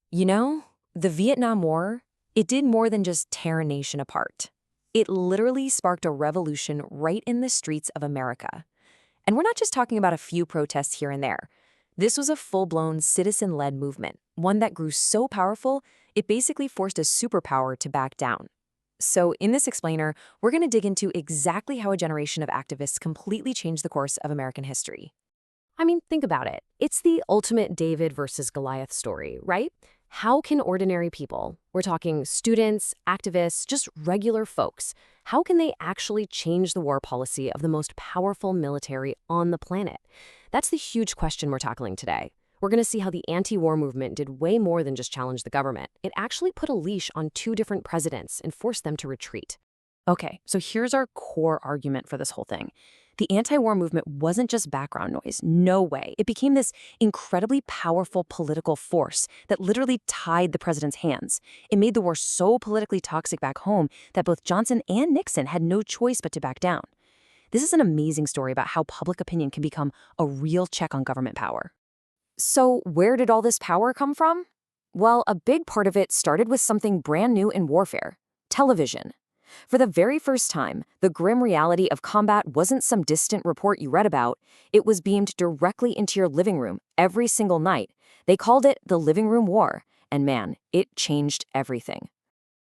You know, the Vietnam War, it did more than just tear a nation apart. It literally sparked a revolution right in the streets of America. And we're not just talking about a few protests here and there. This was a full-blown citizen-led movement, one that grew so powerful, it basically forced a superpower to back down. So in this explainer, we're going to dig into exactly how a generation of activists completely changed the course of American history. I mean, think about it. It's the ultimate David versus Goliath story, right? How can ordinary people, we're talking students, activists, just regular folks, how can they actually change the war policy of the most powerful military on the planet? That's the huge question we're tackling today. We're going to see how the anti-war movement did way more than just challenge the government. It actually put a leash on two different presidents and forced them to retreat. Okay, so here's our core argument for this whole thing. The anti-war movement wasn't just background noise. No way. It became this incredibly powerful political force that literally tied the president's hands. It made the war so politically toxic back home that both Johnson and Nixon had no choice but to back down. This is an amazing story about how public opinion can become a real check on government power. So where did all this power come from? Well, a big part of it started with something brand new in warfare: television. For the very first time, the grim reality of combat wasn't some distant report you read about. It was beamed directly into your living room every single night. They called it the living room war, and man, it changed everything.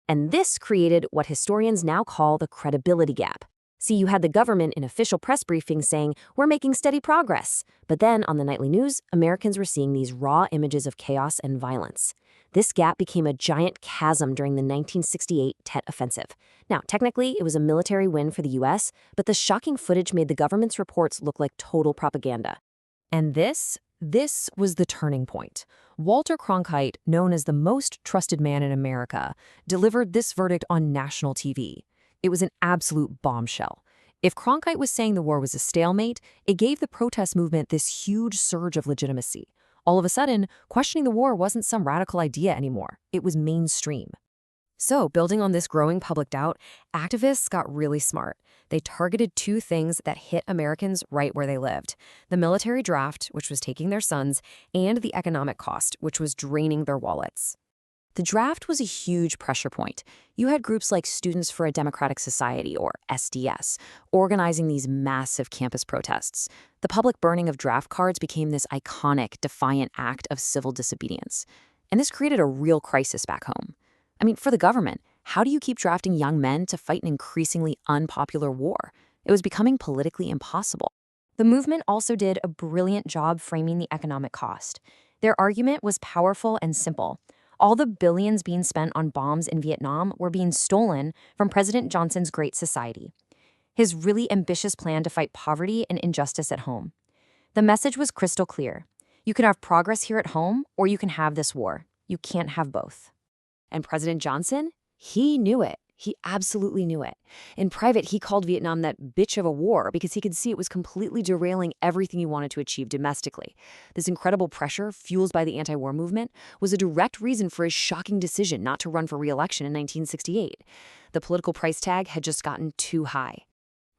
And this created what historians now call the credibility gap. See, you had the government in official press briefings saying, "We're making steady progress." But then on the nightly news, Americans were seeing these raw images of chaos and violence. This gap became a giant chasm during the 1968 Tet Offensive. Now, technically, it was a military win for the U.S., but the shocking footage made the government's reports look like total propaganda. And this was the turning point. Walter Cronkite, known as the most trusted man in America, delivered this verdict on national TV. It was an absolute bombshell. If Cronkite was saying the war was a stalemate, it gave the protest movement this huge surge of legitimacy. All of a sudden, questioning the war wasn't some radical idea anymore. It was mainstream. So, building on this growing public doubt, activists got really smart. They targeted two things that hit Americans right where they lived: the military draft, which was taking their sons, and the economic cost, which was draining their wallets. The draft was a huge pressure point. You had groups like Students for a Democratic Society, or SDS, organizing these massive campus protests. The public burning of draft cards became this iconic, defiant act of civil disobedience. And this created a real crisis back home. I mean, for the government, how do you keep drafting young men to fight an increasingly unpopular war? It was becoming politically impossible. The movement also did a brilliant job framing the economic cost. Their argument was powerful and simple. All the billions being spent on bombs in Vietnam were being stolen from President Johnson's Great Society, his really ambitious plan to fight poverty and injustice at home. The message was crystal clear. You can have progress here at home, or you can have this war. You can't have both. And President Johnson? He knew it. He absolutely knew it. In private, he called Vietnam that bitch of a war because he could see it was completely derailing everything he wanted to achieve domestically. This incredible pressure, fueled by the anti-war movement, was a direct reason for his shocking decision not to run for re-election in 1968. The political price tag had just gotten too high.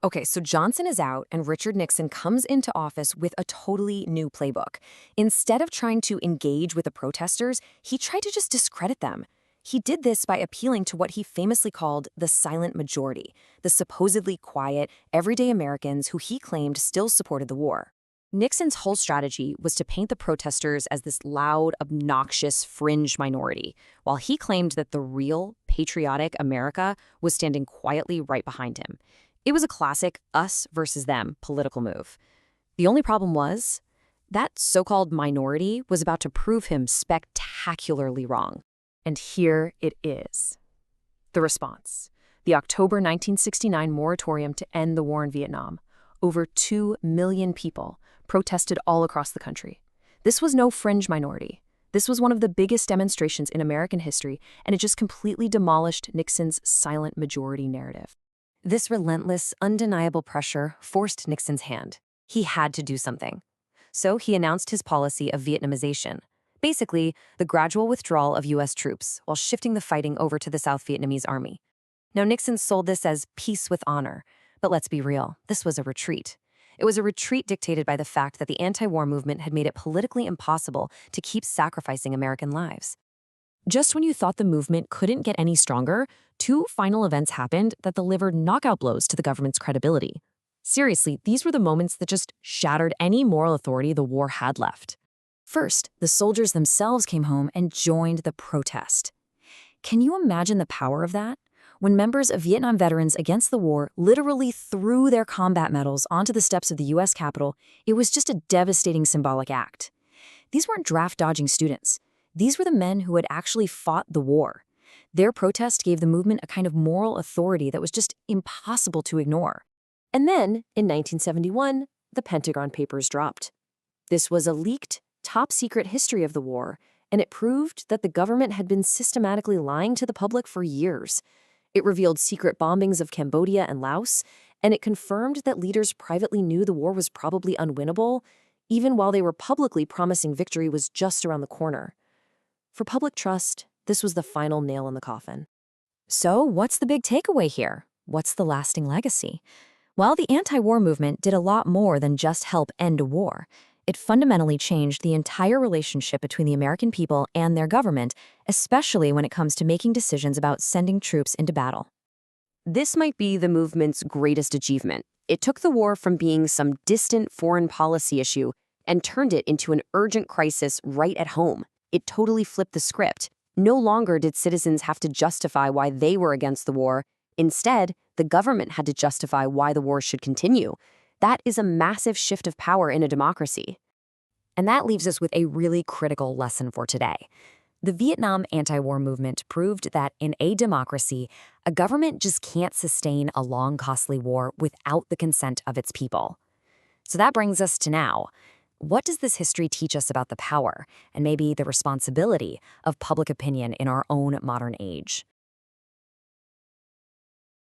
Okay, so Johnson is out and Richard Nixon comes into office with a totally new playbook. Instead of trying to engage with the protesters, he tried to just discredit them. He did this by appealing to what he famously called the silent majority, the supposedly quiet, everyday Americans who he claimed still supported the war. Nixon's whole strategy was to paint the protesters as this loud, obnoxious, fringe minority, while he claimed that the real, patriotic America was standing quietly right behind him. It was a classic us versus them political move. The only problem was that so-called minority was about to prove him spectacularly wrong. And here it is. The response: the October 1969 moratorium to end the war in Vietnam. Over 2 million people protested all across the country. This was no fringe minority. This was one of the biggest demonstrations in American history, and it just completely demolished Nixon's silent majority narrative. This relentless, undeniable pressure forced Nixon's hand. He had to do something. So he announced his policy of Vietnamisation. Basically, the gradual withdrawal of U.S. troops while shifting the fighting over to the South Vietnamese army. Now, Nixon sold this as peace with honor, but let's be real, this was a retreat. It was a retreat dictated by the fact that the anti-war movement had made it politically impossible to keep sacrificing American lives. Just when you thought the movement couldn't get any stronger, two final events happened that delivered knockout blows to the government's credibility. Seriously, these were the moments that just shattered any moral authority the war had left. First, the soldiers themselves came home and joined the protest. Can you imagine the power of that? When members of Vietnam veterans against the war literally threw their combat medals onto the steps of the U.S. Capitol, it was just a devastating symbolic act. These weren't draft-dodging students. These were the men who had actually fought the war. Their protest gave the movement a kind of moral authority that was just impossible to ignore. And then, in 1971, the Pentagon Papers dropped. This was a leaked, top-secret history of the war, and it proved that the government had been systematically lying to the public for years. It revealed secret bombings of Cambodia and Laos, and it confirmed that leaders privately knew the war was probably unwinnable, even while they were publicly promising victory was just around the corner. For public trust, this was the final nail in the coffin. So, what's the big takeaway here? What's the lasting legacy? Well, the anti-war movement did a lot more than just help end a war. It fundamentally changed the entire relationship between the American people and their government, especially when it comes to making decisions about sending troops into battle. This might be the movement's greatest achievement. It took the war from being some distant foreign policy issue and turned it into an urgent crisis right at home. It totally flipped the script. No longer did citizens have to justify why they were against the war. Instead, the government had to justify why the war should continue. That is a massive shift of power in a democracy. And that leaves us with a really critical lesson for today. The Vietnam anti-war movement proved that in a democracy, a government just can't sustain a long, costly war without the consent of its people. So that brings us to now. What does this history teach us about the power and maybe the responsibility of public opinion in our own modern age?